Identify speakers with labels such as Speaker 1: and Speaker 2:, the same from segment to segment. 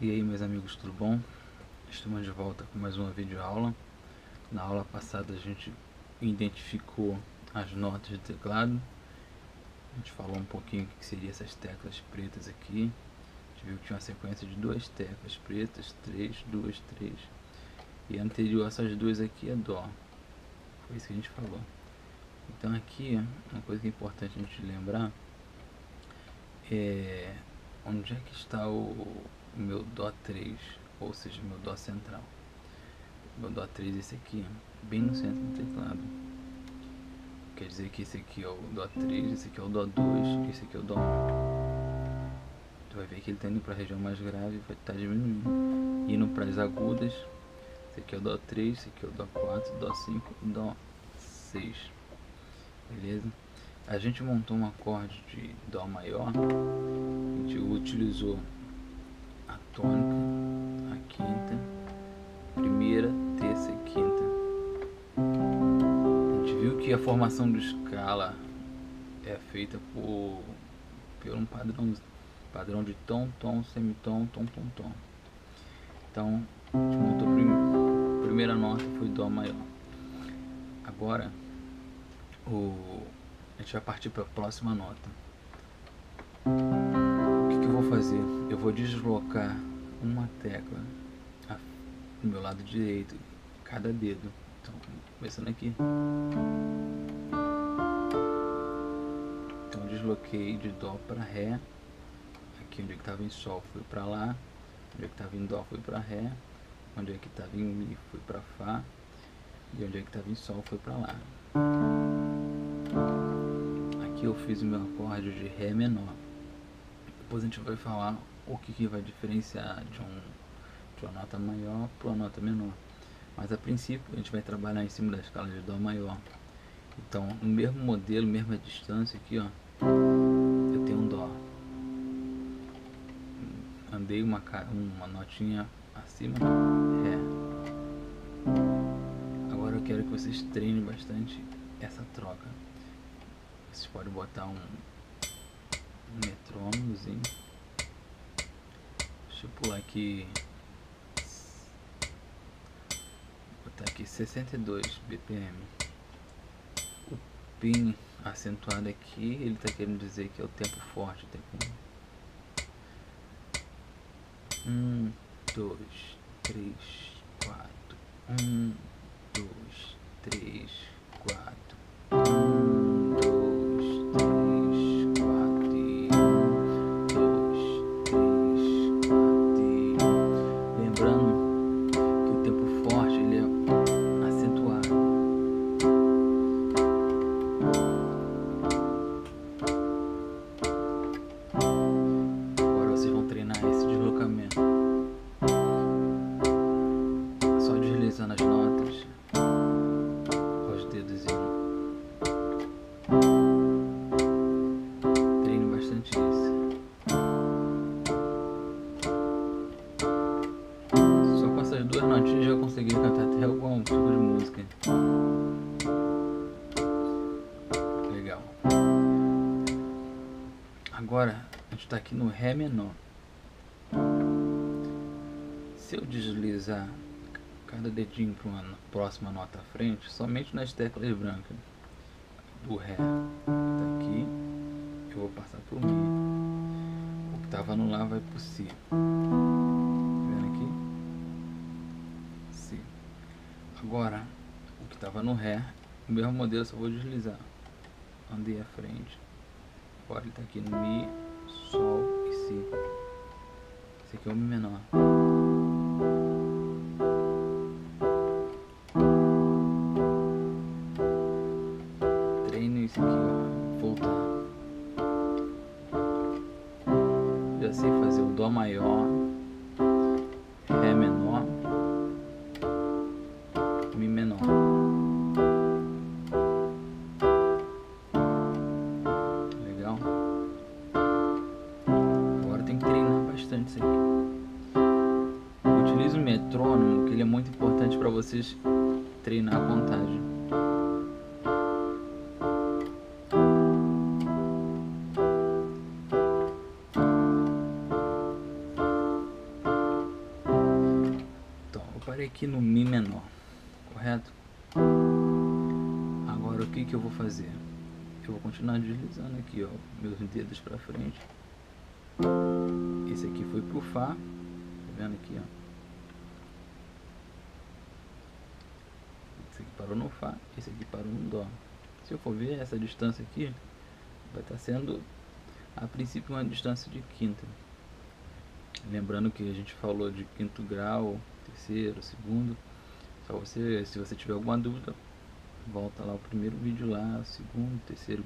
Speaker 1: E aí, meus amigos, tudo bom? Estamos de volta com mais uma videoaula. Na aula passada a gente identificou as notas de teclado. A gente falou um pouquinho o que seriam essas teclas pretas aqui. A gente viu que tinha uma sequência de duas teclas pretas, 3, 2, 3. E anterior a essas duas aqui é Dó. Foi isso que a gente falou. Então aqui, uma coisa que é importante a gente lembrar é onde é que está o meu Dó 3, ou seja, o meu Dó central. O meu Dó 3 é esse aqui, bem no centro do teclado. Quer dizer que esse aqui é o Dó 3, esse aqui é o Dó 2 e esse aqui é o Dó 1. Tu vai ver que ele está indo para a região mais grave e vai estar diminuindo. Indo para as agudas, esse aqui é o Dó 3, esse aqui é o Dó 4, Dó 5 e Dó 6. Beleza? A gente montou um acorde de Dó maior, a gente utilizou a tônica, a quinta, primeira, terça e quinta. A gente viu que a formação de escala é feita por um padrão de tom, tom, semitom, tom, tom, tom. Então, a gente montou a primeira nota foi Dó maior. Agora, a gente vai partir para a próxima nota. O que eu vou fazer? Eu vou deslocar uma tecla do meu lado direito, cada dedo. Então, começando aqui. Então, eu desloquei de Dó para Ré. Aqui onde é que estava em Sol foi para lá. Onde é que estava em Dó foi para Ré. Onde é que estava em Mi foi para Fá. E onde é que estava em Sol foi para lá. Aqui eu fiz o meu acorde de Ré menor. Depois a gente vai falar o que vai diferenciar de uma nota maior para uma nota menor. Mas a princípio a gente vai trabalhar em cima da escala de Dó maior. Então, no mesmo modelo, mesma distância aqui, ó, eu tenho um Dó. Andei uma notinha acima, Ré. Agora eu quero que vocês treinem bastante essa troca. Vocês podem botar um metrônomozinho. Deixa eu pular aqui. Vou botar aqui 62 BPM. O pin acentuado aqui, ele está querendo dizer que é o tempo forte, o tempo 1, 2, 3, 4. 1, 2, 3, 4. 1, 2, 3, 4 e 1, 2, 3, 4 e 1. Lembrando que o tempo forte ele é acentuado. Agora vocês vão treinar esse deslocamento. Só deslizando as notas aos dedos. Treine bastante isso. Só com essas duas notinhas já consegui cantar até algum tipo de música. Legal. Agora a gente está aqui no Ré menor. Se eu deslizar cada dedinho para uma próxima nota à frente, somente nas teclas brancas do Ré, tá aqui, eu vou passar por Mi. O que estava no Lá vai pro Si. Tá vendo aqui? Si. Agora, o que estava no Ré, o mesmo modelo, eu só vou deslizar. Andei à frente. Agora ele está aqui no Mi, Sol e Si. Esse aqui é o Mi menor. Treino isso aqui, ó. Voltar. Já sei fazer o Dó maior, Ré menor, Mi menor. Legal? Agora tem que treinar bastante isso aqui. Utilize o metrônomo, que ele é muito importante para vocês treinar a contagem. parei aqui no Mi menor, correto? Agora o que eu vou fazer? Eu vou continuar deslizando aqui, ó, meus dedos para frente. Esse aqui foi pro Fá, tá vendo aqui, ó. Esse aqui parou no Fá, esse aqui parou no Dó. Se eu for ver essa distância aqui, vai estar sendo a princípio uma distância de quinta. Lembrando que a gente falou de quinto grau, terceiro, segundo. Só você, se você tiver alguma dúvida, volta lá o primeiro vídeo lá, o segundo, terceiro,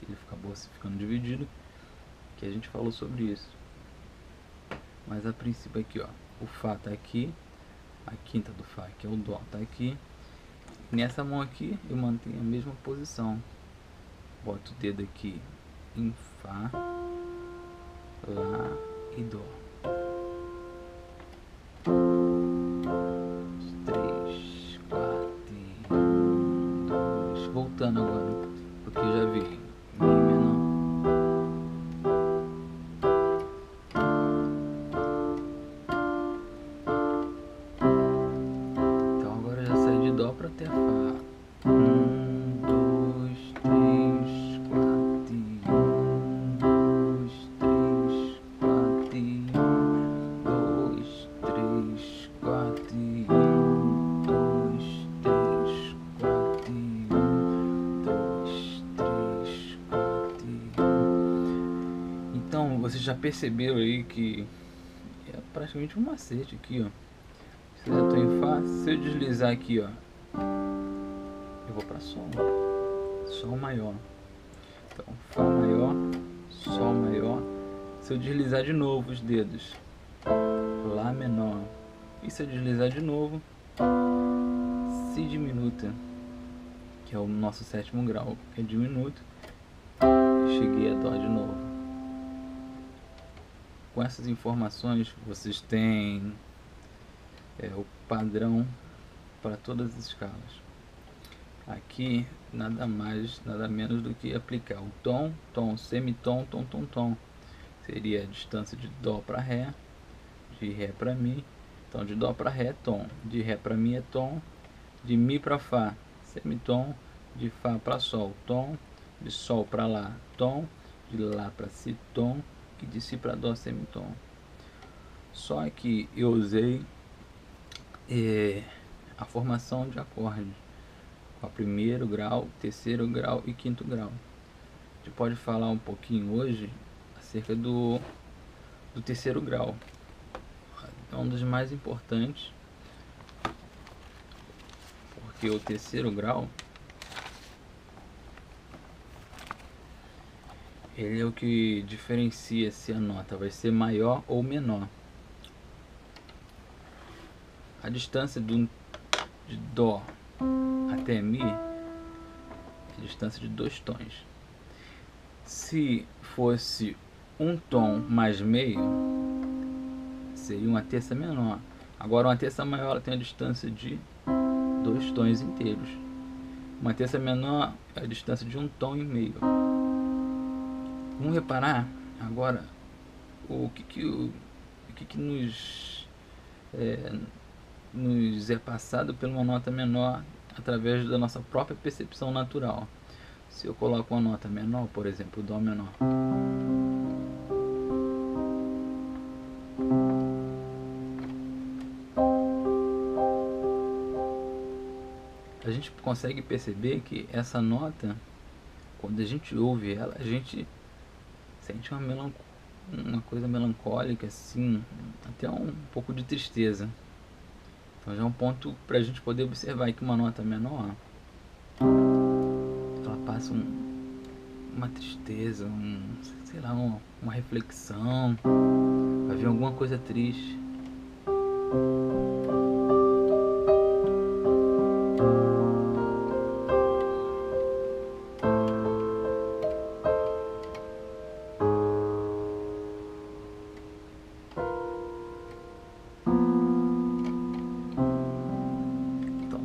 Speaker 1: ele acabou ficando dividido, que a gente falou sobre isso. Mas a princípio aqui, ó, o Fá tá aqui, a quinta do Fá, que é o Dó, tá aqui. Nessa mão aqui eu mantenho a mesma posição. Boto o dedo aqui em Fá, Lá e Dó. 3, 4, 1, 2. Voltando agora, porque eu já vi Mi menor. Então agora eu já saí de Dó para até Fá. 1, 2, 3, 4, 1, 2, 3, 4, 1, 2, 3, 4, 1, 2, 3, 4, 1, 2, 3, 4, 1. Então você já percebeu aí que é praticamente um macete aqui, ó. Se eu estou em Fá, se eu deslizar aqui, ó, eu vou para Sol, Sol maior. Então Fá maior, Sol maior. Se eu deslizar de novo os dedos, Lá menor. E se eu deslizar de novo, Si diminuta, que é o nosso sétimo grau, que é diminuto. Cheguei a Dó de novo. Com essas informações vocês têm o padrão para todas as escalas. Aqui nada mais, nada menos do que aplicar o tom, tom, semitom, tom, tom, tom. Seria a distância de Dó para Ré, de Ré para Mi. Então de Dó para Ré é tom, de Ré para Mi é tom, de Mi para Fá, semitom, de Fá para Sol, tom, de Sol para Lá, tom, de Lá para Si, tom, e de Si para Dó, semitom. Só que eu usei a formação de acordes com primeiro grau, terceiro grau e quinto grau. A gente pode falar um pouquinho hoje acerca do terceiro grau. É um dos mais importantes, porque o terceiro grau ele é o que diferencia se a nota vai ser maior ou menor. A distância de Dó até Mi é a distância de 2 tons. Se fosse um tom mais meio, seria uma terça menor. Agora uma terça maior ela tem a distância de 2 tons inteiros. Uma terça menor é a distância de um tom e meio. Vamos reparar agora o que nos é passado por uma nota menor através da nossa própria percepção natural. Se eu coloco uma nota menor, por exemplo, Dó menor, a gente consegue perceber que essa nota, quando a gente ouve ela, a gente sente uma coisa melancólica, assim, até um pouco de tristeza. Então já é um ponto para a gente poder observar que uma nota menor, ela passa uma tristeza, sei lá, uma reflexão, vai vir alguma coisa triste.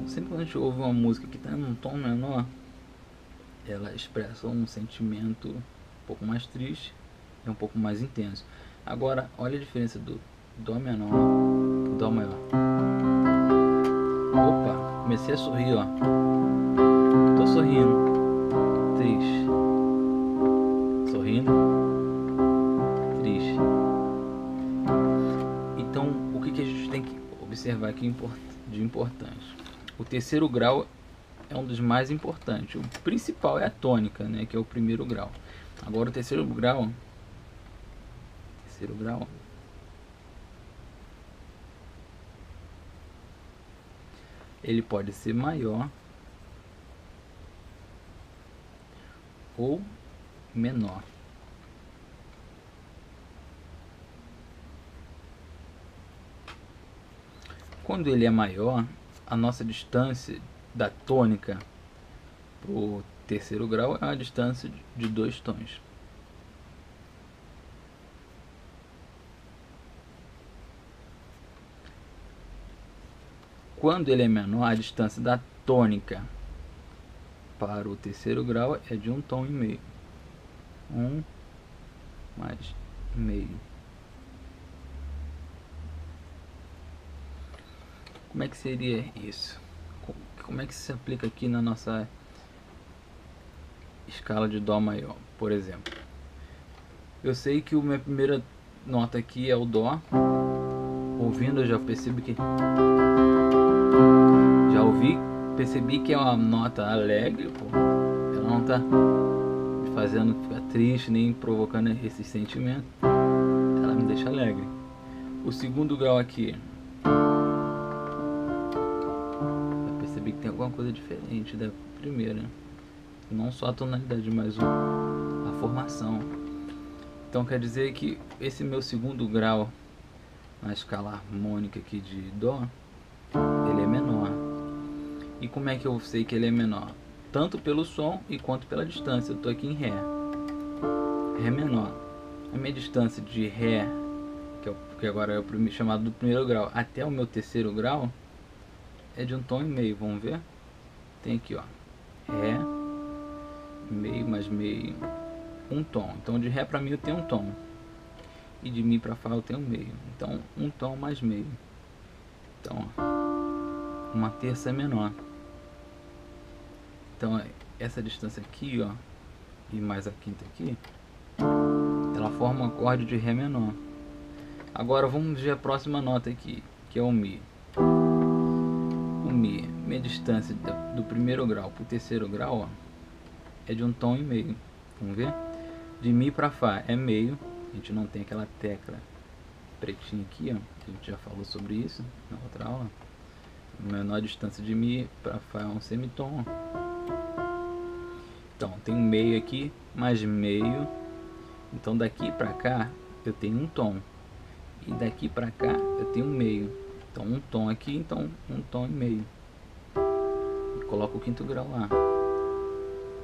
Speaker 1: Sempre quando a gente ouve uma música que está num tom menor, ela expressa um sentimento um pouco mais triste e um pouco mais intenso. Agora, olha a diferença do Dó menor para o Dó maior. Opa, comecei a sorrir, ó. Tô sorrindo. Triste. Sorrindo. Triste. Então, o que a gente tem que observar aqui de importante? O terceiro grau é um dos mais importantes. O principal é a tônica, né, que é o primeiro grau. Agora o terceiro grau, ele pode ser maior ou menor. Quando ele é maior, a nossa distância da tônica para o terceiro grau é uma distância de 2 tons. Quando ele é menor, a distância da tônica para o terceiro grau é de 1,5 tom. 1 mais meio. Como é que seria isso? Como é que se aplica aqui na nossa escala de Dó maior, por exemplo? Eu sei que a minha primeira nota aqui é o Dó. Ouvindo, eu já percebi que... percebi que é uma nota alegre, pô. Ela não tá me fazendo ficar triste, nem provocando esses sentimentos. Ela me deixa alegre. O segundo grau aqui, eu percebi que tem alguma coisa diferente da primeira. Não só a tonalidade, mas a formação. Então quer dizer que esse meu segundo grau na escala harmônica aqui de Dó, ele é menor. E como é que eu sei que ele é menor? Tanto pelo som e quanto pela distância. Eu estou aqui em Ré. Ré menor. A minha distância de Ré, que agora é o chamado do primeiro grau, até o meu terceiro grau, é de 1,5 tom. Vamos ver? Tem aqui, ó. Ré, meio mais meio, 1 tom. Então de Ré para mim eu tenho 1 tom. E de Mi para Fá eu tenho meio. Então 1 tom mais meio. Então, ó, uma terça é menor. Então essa distância aqui, ó, e mais a quinta aqui, ela forma um acorde de Ré menor. Agora vamos ver a próxima nota aqui, que é o Mi. O Mi, minha distância do primeiro grau para o terceiro grau, ó, é de 1,5 tom. Vamos ver? De Mi para Fá é meio. A gente não tem aquela tecla pretinha aqui, ó. A gente já falou sobre isso na outra aula. A menor distância de Mi para Fá é um semitom. Então tem um meio aqui, mais meio. Então daqui para cá eu tenho 1 tom. E daqui para cá eu tenho meio. Então 1 tom aqui, então 1,5 tom. E coloco o quinto grau lá.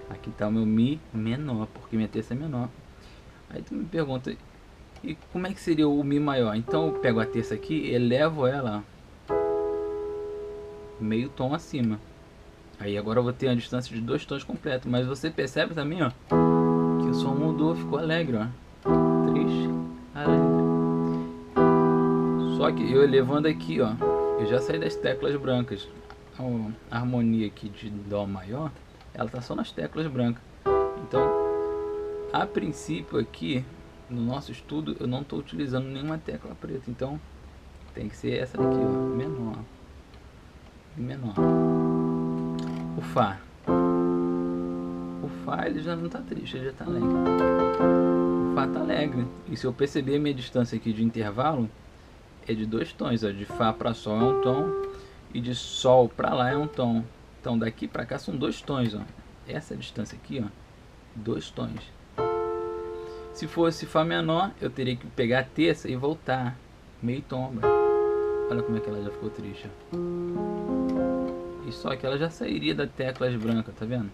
Speaker 1: Aqui está o meu Mi menor, porque minha terça é menor. Aí tu me pergunta, e como é que seria o Mi maior? Então eu pego a terça aqui, elevo ela meio tom acima. Aí agora eu vou ter uma distância de 2 tons completo. Mas você percebe também, ó, que o som mudou, ficou alegre, ó. Triste, alegre. Só que eu elevando aqui, ó, eu já saí das teclas brancas. A harmonia aqui de Dó maior, ela tá só nas teclas brancas. Então, a princípio aqui, no nosso estudo, eu não estou utilizando nenhuma tecla preta. Então, tem que ser essa daqui, ó, menor. Menor. O Fá. O Fá, ele já não tá triste, ele já tá alegre. O Fá tá alegre. E se eu perceber a minha distância aqui de intervalo, é de 2 tons, ó. De Fá para Sol é 1 tom. E de Sol para Lá é 1 tom. Então daqui para cá são 2 tons, ó. Essa distância aqui, ó, 2 tons. Se fosse Fá menor, eu teria que pegar a terça e voltar meio tom. Olha como é que ela já ficou triste, ó. E só que ela já sairia das teclas brancas, tá vendo?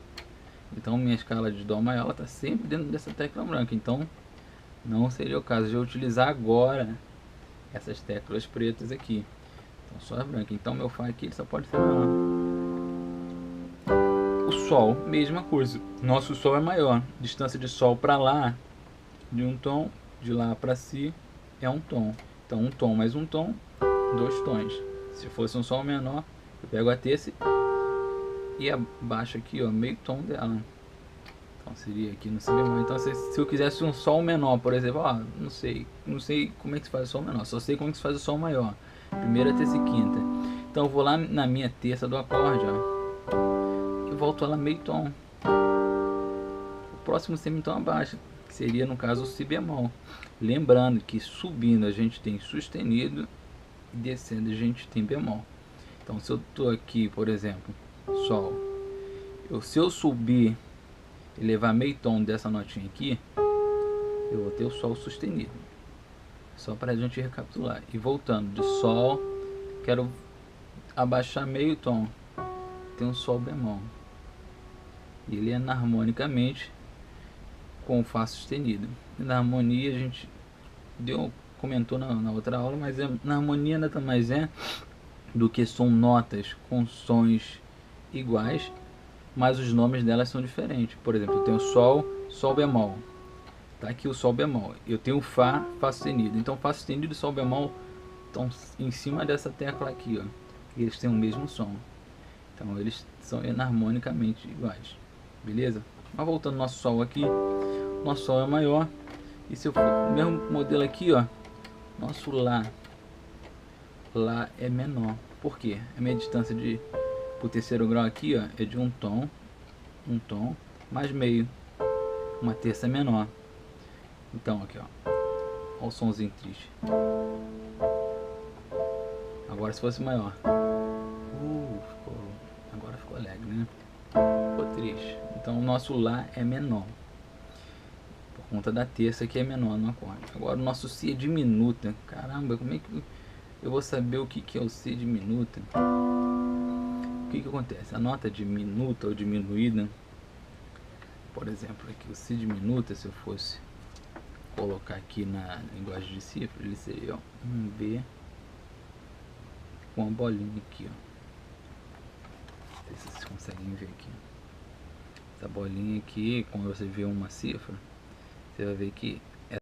Speaker 1: Então minha escala de Dó maior, ela tá sempre dentro dessa tecla branca. Então não seria o caso de eu utilizar agora essas teclas pretas aqui. Então só as brancas. Então meu Fá aqui ele só pode ser menor. O Sol, mesma coisa. Nosso Sol é maior. Distância de Sol para Lá de 1 tom, de Lá para Si é 1 tom. Então 1 tom mais 1 tom, 2 tons. Se fosse um Sol menor, Eu pego a terça e abaixo aqui, ó, meio tom dela. Então seria aqui no si bemol. Então se eu quisesse um sol menor, por exemplo, ó, não sei como é que se faz o sol menor, só sei como é que se faz o sol maior. Primeira, terça e quinta. Então eu vou lá na minha terça do acorde, ó, e volto ela meio tom. O próximo semitom abaixo, que seria no caso o si bemol. Lembrando que subindo a gente tem sustenido e descendo a gente tem bemol. Então se eu tô aqui, por exemplo, sol, se eu subir e levar meio tom dessa notinha aqui, eu vou ter o sol sustenido. Só para a gente recapitular. E voltando de sol, quero abaixar meio tom, tem um sol bemol. E ele é harmonicamente com o fá sustenido. E na harmonia a gente comentou na outra aula, mas na harmonia nada mais é do que são notas com sons iguais, mas os nomes delas são diferentes. Por exemplo, eu tenho sol, sol bemol. Tá aqui o sol bemol. Eu tenho o fá, fá sustenido. Então fá sustenido e sol bemol estão em cima dessa tecla aqui, ó. E eles têm o mesmo som. Então eles são enarmonicamente iguais. Beleza? Mas voltando ao nosso sol aqui, nosso sol é maior. E se eu for o mesmo modelo aqui, ó, nosso lá é menor. Por quê? A minha distância pro terceiro grau aqui, ó, é de um tom mais meio, uma terça menor. Então aqui, ó, olha o somzinho triste. Agora se fosse maior, agora ficou alegre, né? Ficou triste. Então o nosso lá é menor, por conta da terça que é menor no acorde. Agora o nosso si é diminuta. Caramba, como é que eu vou saber o que é o si diminuta? O que acontece? A nota diminuta ou diminuída, por exemplo, aqui o si diminuta, se eu fosse colocar aqui na linguagem de cifra, ele seria, ó, um B com uma bolinha aqui, ó. Não sei se vocês conseguem ver aqui. Essa bolinha aqui, quando você vê uma cifra, você vai ver que